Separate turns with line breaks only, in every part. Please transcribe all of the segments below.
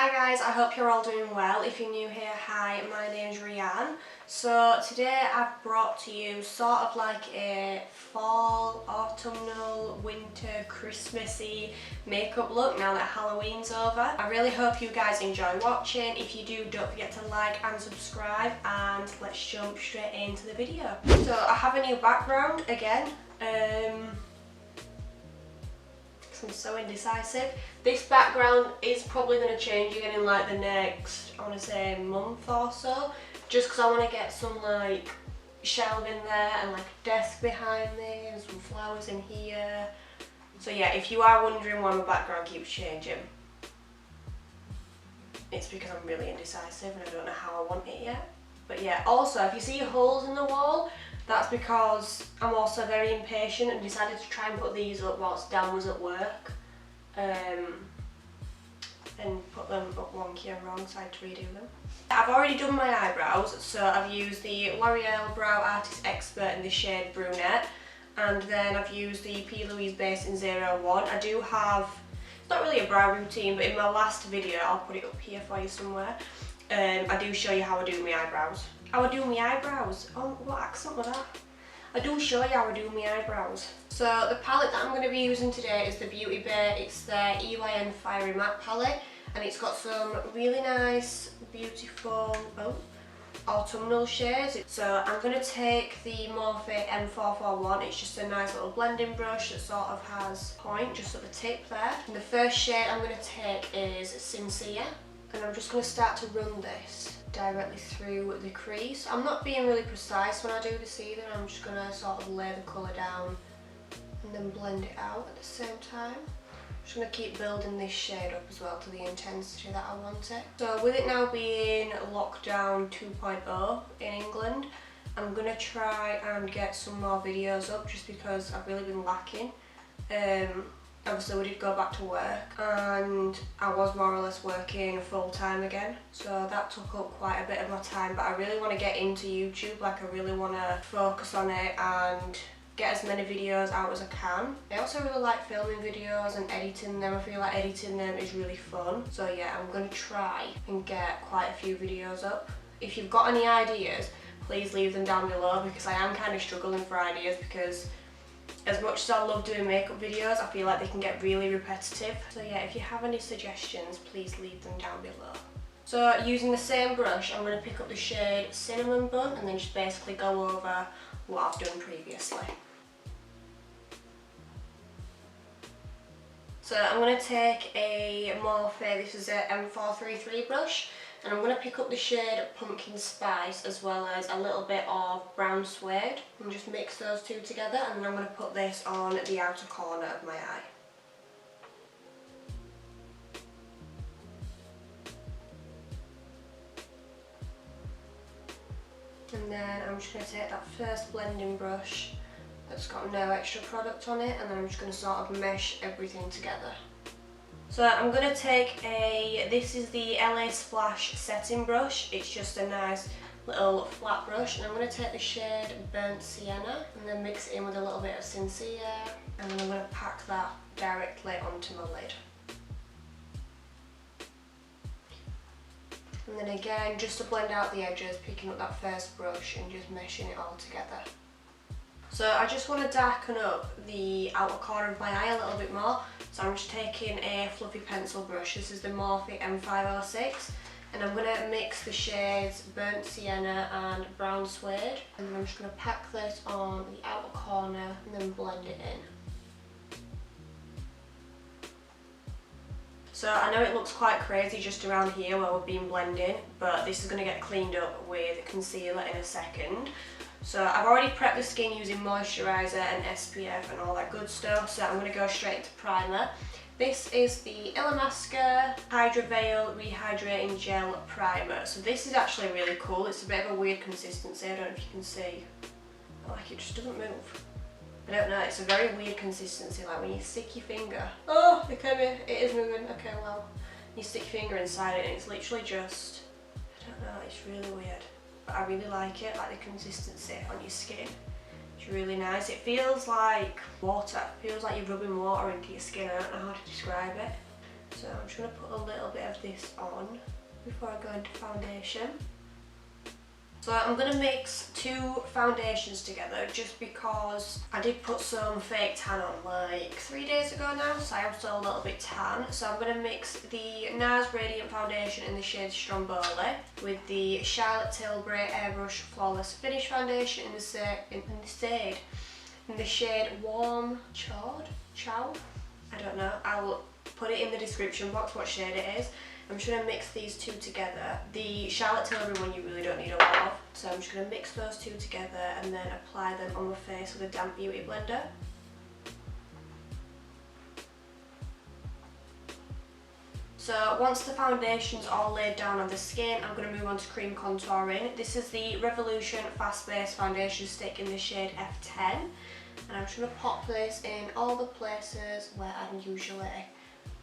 Hi guys, I hope you're all doing well. If you're new here, hi, my name's Rianne. So today I've brought to you sort of like a fall, autumnal, winter, Christmassy makeup look now that Halloween's over. I really hope you guys enjoy watching. If you do, don't forget to like and subscribe, and let's jump straight into the video. So I have a new background again. I'm so indecisive. This background is probably going to change again in like the next, I want to say, month or so, just because I want to get some like shelving there and like a desk behind me and some flowers in here. So yeah, if you are wondering why my background keeps changing, it's because I'm really indecisive and I don't know how I want it yet. But yeah, also if you see holes in the wall, that's because I'm also very impatient and decided to try and put these up whilst Dan was at work, and put them up wonky and wrong, so I had to redo them. I've already done my eyebrows, so I've used the L'Oreal Brow Artist Expert in the shade Brunette, and then I've used the P. Louise Base in 01. I do have, it's not really a brow routine, but in my last video, I'll put it up here for you somewhere, I do show you how I do my eyebrows. How I do my eyebrows. Oh, what accent was that? I do show you how I do my eyebrows. So the palette that I'm going to be using today is the Beauty Bay. It's their EYN Fiery Matte palette, and it's got some really nice, beautiful autumnal shades. So I'm going to take the Morphe M441. It's just a nice little blending brush that sort of has point just at the tip there. And the first shade I'm going to take is Sincere, and I'm just going to start to run this directly through the crease. I'm not being really precise when I do this either. I'm just going to sort of lay the colour down and then blend it out at the same time. I'm just going to keep building this shade up as well to the intensity that I want it. So with it now being lockdown 2.0 in England, I'm going to try and get some more videos up just because I've really been lacking. Obviously we did go back to work and I was more or less working full time again, so that took up quite a bit of my time, but I really want to get into YouTube. Like, I really want to focus on it and get as many videos out as I can. I also really like filming videos and editing them. I feel like editing them is really fun. So yeah, I'm going to try and get quite a few videos up. If you've got any ideas, please leave them down below, because I am kind of struggling for ideas, because as much as I love doing makeup videos, I feel like they can get really repetitive. So yeah, if you have any suggestions, please leave them down below. So using the same brush, I'm going to pick up the shade Cinnamon Bun and then just basically go over what I've done previously. So I'm going to take a Morphe, this is a M433 brush, and I'm going to pick up the shade Pumpkin Spice as well as a little bit of Brown Suede and just mix those two together, and then I'm going to put this on the outer corner of my eye. And then I'm just going to take that first blending brush that's got no extra product on it, and then I'm just going to sort of mesh everything together. So I'm going to take this is the LA Splash setting brush. It's just a nice little flat brush, and I'm going to take the shade Burnt Sienna and then mix it in with a little bit of Sincere, and then I'm going to pack that directly onto my lid. And then again, just to blend out the edges, picking up that first brush and just meshing it all together. So I just want to darken up the outer corner of my eye a little bit more, so I'm just taking a fluffy pencil brush. This is the Morphe M506, and I'm going to mix the shades Burnt Sienna and Brown Suede, and then I'm just going to pack this on the outer corner and then blend it in. So I know it looks quite crazy just around here where we've been blending, but this is going to get cleaned up with concealer in a second. So I've already prepped the skin using moisturiser and SPF and all that good stuff, so I'm going to go straight into primer. This is the Illamasqua Hydra Veil Rehydrating Gel Primer. So this is actually really cool. It's a bit of a weird consistency, I don't know if you can see. Like, it just doesn't move. I don't know, it's a very weird consistency, like when you stick your finger. Oh, okay, it is moving, okay, well. You stick your finger inside it and it's literally just, I don't know, it's really weird. But I really like it, like the consistency on your skin. It's really nice. It feels like water. It feels like you're rubbing water into your skin. I don't know how to describe it. So So I'm just going to put a little bit of this on before I go into foundation. So I'm going to mix 2 foundations together just because I did put some fake tan on like 3 days ago now, so I am still a little bit tan. So I'm going to mix the NARS Radiant Foundation in the shade Stromboli with the Charlotte Tilbury Airbrush Flawless Finish Foundation in the shade Warm Chow. I don't know, I'll put it in the description box what shade it is. I'm just going to mix these 2 together. The Charlotte Tilbury one you really don't need a lot of, so I'm just going to mix those 2 together and then apply them on my face with a damp beauty blender. So once the foundation's all laid down on the skin, I'm going to move on to cream contouring. This is the Revolution Fast Base Foundation Stick in the shade F10. And I'm just going to pop this in all the places where I usually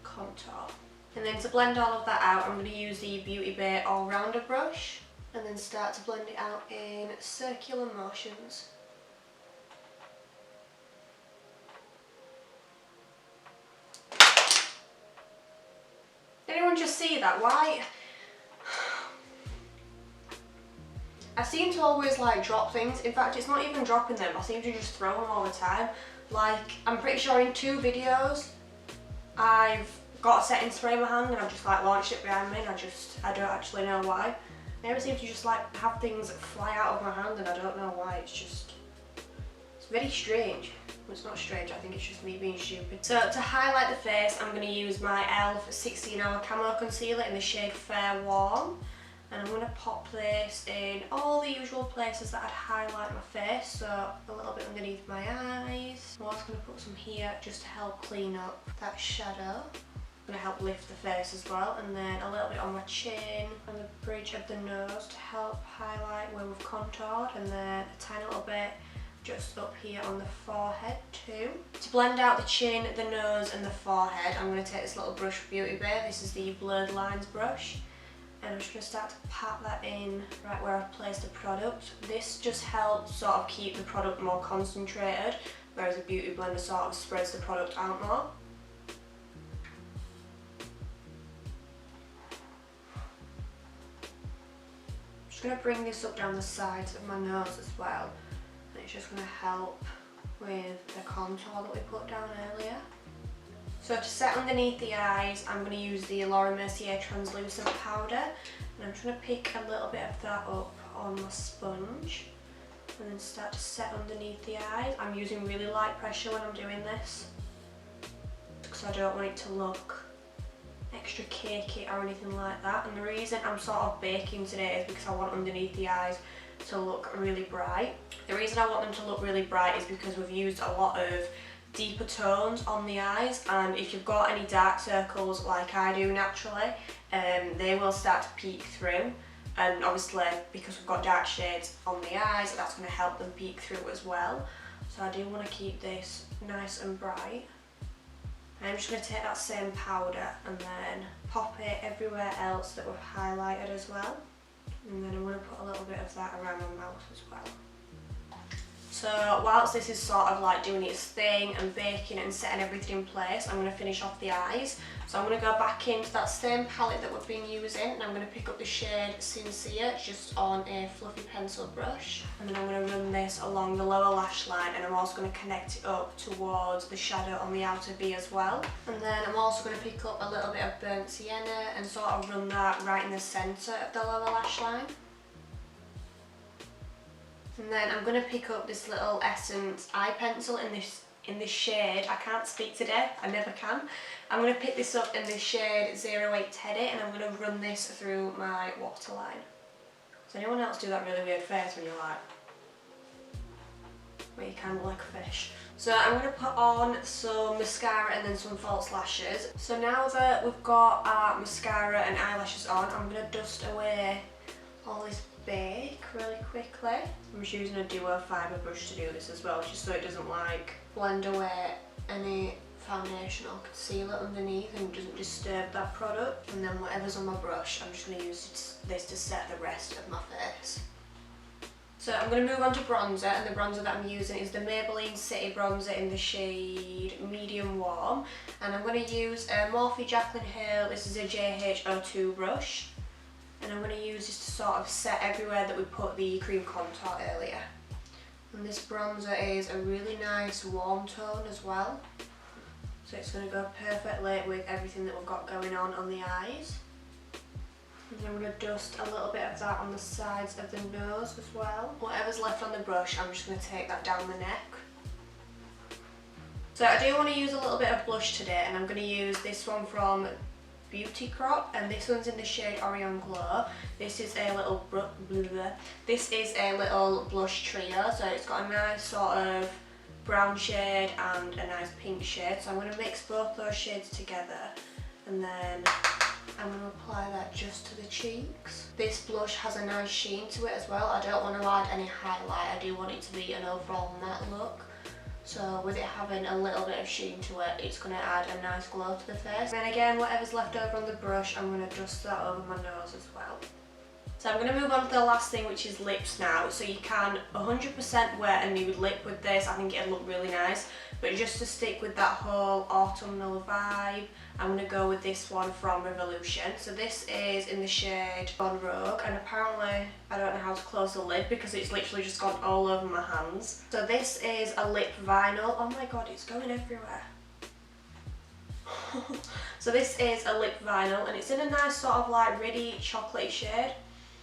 contour. And then to blend all of that out, I'm going to use the Beauty Bay All Rounder brush and then start to blend it out in circular motions. Anyone just see that? Why? I seem to always like drop things. In fact, it's not even dropping them. I seem to just throw them all the time. Like, I'm pretty sure in 2 videos, I've got a setting spray in my hand and I've just like launched it behind me and I don't actually know why. I never seem to just like have things fly out of my hand and I don't know why. It's very strange. Well, it's not strange, I think it's just me being stupid. So to highlight the face, I'm going to use my e.l.f. 16 Hour Camo Concealer in the shade Fair Warm. And I'm going to pop this in all the usual places that I'd highlight my face. So a little bit underneath my eyes. I'm also going to put some here just to help clean up that shadow. Going to help lift the face as well, and then a little bit on my chin and the bridge of the nose to help highlight where we've contoured, and then a tiny little bit just up here on the forehead too. To blend out the chin, the nose and the forehead, I'm going to take this little brush from Beauty Bay. This is the Blurred Lines brush, and I'm just going to start to pat that in right where I've placed the product. This just helps sort of keep the product more concentrated, whereas a beauty blender sort of spreads the product out more. I'm going to bring this up down the sides of my nose as well, and it's just going to help with the contour that we put down earlier. So to set underneath the eyes, I'm going to use the Laura Mercier translucent powder, and I'm just going to pick a little bit of that up on my sponge and then start to set underneath the eyes. I'm using really light pressure when I'm doing this because I don't want it to look extra cakey or anything like that. And the reason I'm sort of baking today is because I want underneath the eyes to look really bright. The reason I want them to look really bright is because we've used a lot of deeper tones on the eyes, and if you've got any dark circles like I do naturally, they will start to peek through, and obviously because we've got dark shades on the eyes, that's going to help them peek through as well. So I do want to keep this nice and bright. I'm just going to take that same powder and then pop it everywhere else that we've highlighted as well. And then I'm going to put a little bit of that around my mouth as well. So whilst this is sort of like doing its thing and baking and setting everything in place, I'm going to finish off the eyes. So I'm going to go back into that same palette that we've been using, and I'm going to pick up the shade Sincere just on a fluffy pencil brush. And then I'm going to run this along the lower lash line, and I'm also going to connect it up towards the shadow on the outer V as well. And then I'm also going to pick up a little bit of burnt sienna and sort of run that right in the centre of the lower lash line. And then I'm going to pick up this little Essence eye pencil in this shade. I can't speak today, I never can. I'm going to pick this up in the shade 08 Teddy, and I'm going to run this through my waterline. Does anyone else do that really weird face when you're like, where you kind of like a fish? So I'm going to put on some mascara and then some false lashes. So now that we've got our mascara and eyelashes on, I'm going to dust away all this bake really quickly. I'm just using a duo fibre brush to do this as well, just so it doesn't like blend away any foundation or concealer underneath and doesn't disturb that product. And then whatever's on my brush, I'm just going to use this to set the rest of my face. So I'm going to move on to bronzer, and the bronzer that I'm using is the Maybelline City Bronzer in the shade Medium medium warm, and I'm going to use a Morphe Jaclyn Hill. This is a JH02 brush, and I'm going to use this to sort of set everywhere that we put the cream contour earlier. And this bronzer is a really nice warm tone as well, so it's going to go perfectly with everything that we've got going on the eyes. And I'm going to dust a little bit of that on the sides of the nose as well. Whatever's left on the brush, I'm just going to take that down the neck. So I do want to use a little bit of blush today, and I'm going to use this one from Beauty Crop, and this one's in the shade Orion Glow. This is a little blush trio, so it's got a nice sort of brown shade and a nice pink shade. So I'm going to mix both those shades together, and then I'm going to apply that just to the cheeks. This blush has a nice sheen to it as well. I don't want to add any highlight, I do want it to be an overall matte look. So with it having a little bit of sheen to it, it's going to add a nice glow to the face. And then again, whatever's left over on the brush, I'm going to dust that over my nose as well. So I'm going to move on to the last thing, which is lips now. So you can 100% wear a nude lip with this. I think it'd look really nice. But just to stick with that whole autumnal vibe, I'm going to go with this one from Revolution. So this is in the shade Bon Rogue, and apparently I don't know how to close the lid because it's literally just gone all over my hands. So this is a lip vinyl. Oh my god, it's going everywhere. So this is a lip vinyl, and it's in a nice sort of like really chocolatey shade.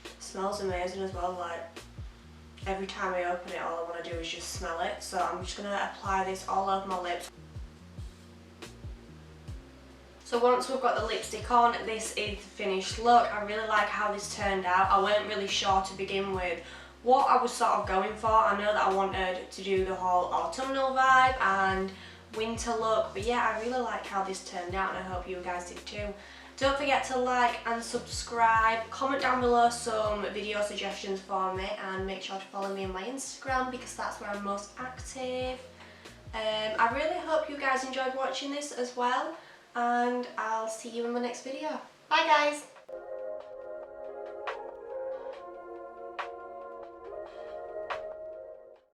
It smells amazing as well, like every time I open it all I want to do is just smell it. So I'm just going to apply this all over my lips. So once we've got the lipstick on, this is the finished look. I really like how this turned out. I weren't really sure to begin with what I was sort of going for. I know that I wanted to do the whole autumnal vibe and winter look, but yeah, I really like how this turned out, and I hope you guys did too. Don't forget to like and subscribe, comment down below some video suggestions for me, and make sure to follow me on my Instagram because that's where I'm most active. I really hope you guys enjoyed watching this as well, and I'll see you in my next video. Bye guys!